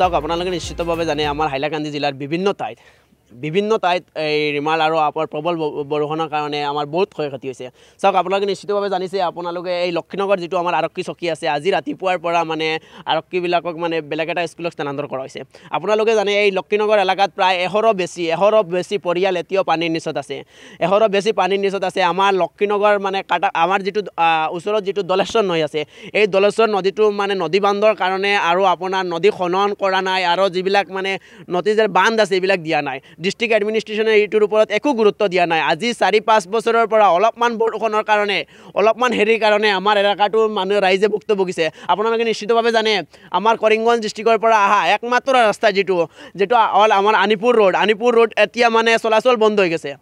চাওক আপোনালোকে নিশ্চিতভাৱে জানে আমাৰ হাইলাকান্দি জিলাৰ বিভিন্ন ঠাইত এই ৰিমাল আৰু প্ৰবল বৰষুণৰ কাৰণে আমাৰ বহুত ক্ষয়ক্ষতি হৈছে চাওক আপোনালোকে নিশ্চিতভাৱে জানিছে আপোনালোকে এই লক্ষীনগৰ যিটো আমাৰ আৰক্ষী চকী আছে আজি ৰাতিপুৱাৰ পৰা মানে আৰক্ষীবিলাকক মানে বেলেগ এটা স্কুলত স্থানান্তৰ কৰা হৈছে আপোনালোকে জানে এই লক্ষীনগৰ এলেকাত প্ৰায় 100 বেছি পৰিয়াল এতিয়াও পানীৰ নিচত আছে 100 বেছি পানীৰ নিচত আছে আমাৰ লক্ষীনগৰ মানে আমাৰ যিটো ওচৰত যিটো দলেশ্বৰ নৈ আছে এই দলেশ্বৰ নদীটো মানে নদী বান্ধৰ কাৰণে আৰু আপোনাৰ নদী খনন কৰা নাই আৰু যিবিলাক মানে নদীৰ বান্ধ আছে এইবিলাক দিয়া নাই ডিস্ট্ৰিক্ট এডমিনিষ্ট্ৰেশ্যনে এইটোৰ ওপৰত একো গুৰুত্ব দিয়া নাই আজি 4-5 বছৰৰ পৰা অলপমান বৰষুণৰ কাৰণে অলপমান হেৰিৰ কাৰণে আমাৰ এলেকাটোৰ মানুহ ৰাইজে ভুক্তভোগীছে আপোনালোকে নিশ্চিতভাৱে জানে আমাৰ কৰিমগঞ্জ ডিস্ট্ৰিক্টৰ পৰা অহা একমাত্ৰ ৰাস্তা যিটো অল আমাৰ আনিপুৰ ৰোড এতিয়া মানে চলাচল বন্ধ হৈ গৈছে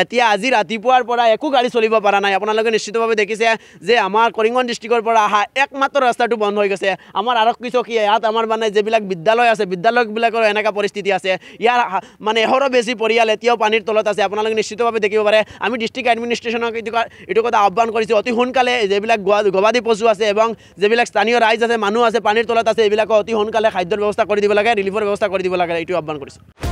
এতিয়া আজি ৰাতিপুৱাৰ পৰা একো গাড়ী চলিব পৰা নাই আপোনালোকে নিশ্চিতভাৱে দেখিছে যে আমাৰ কৰিমগঞ্জ ডিস্ট্ৰিক্টৰ পৰা অহা একমাত্ৰ ৰাস্তাটো বন্ধ হৈ গৈছে আমাৰ আৰক্ষী চকী ইয়াত আমাৰ মানে যিবিলাক বিদ্যালয় আছে বিদ্যালয়বিলাকৰ এনেকুৱা পৰিস্থিতি আছে ইয়াৰ মানে 100 বেছি পৰিয়াল এতিয়াও পানীৰ তলত আছে আপোনালোকে নিশ্চিতভাৱে দেখিব পাৰে আমি ডিস্ট্ৰিক্ট এডমিনিষ্ট্ৰেশ্যনক এইটো কথা আহ্বান কৰিছোঁ অতি সোনকালে যিবিলাক গবাদি পশু আছে এবং যিবিলাক স্থানীয় ৰাইজ আছে মানুহ আছে পানীৰ তলত আছে এইবিলাকক অতি সোনকালে খাদ্যৰ ব্যৱস্থা কৰি দিব লাগে ৰিলিফৰ ব্যৱস্থা কৰি দিব লাগে এইটো আহ্বান কৰিছোঁ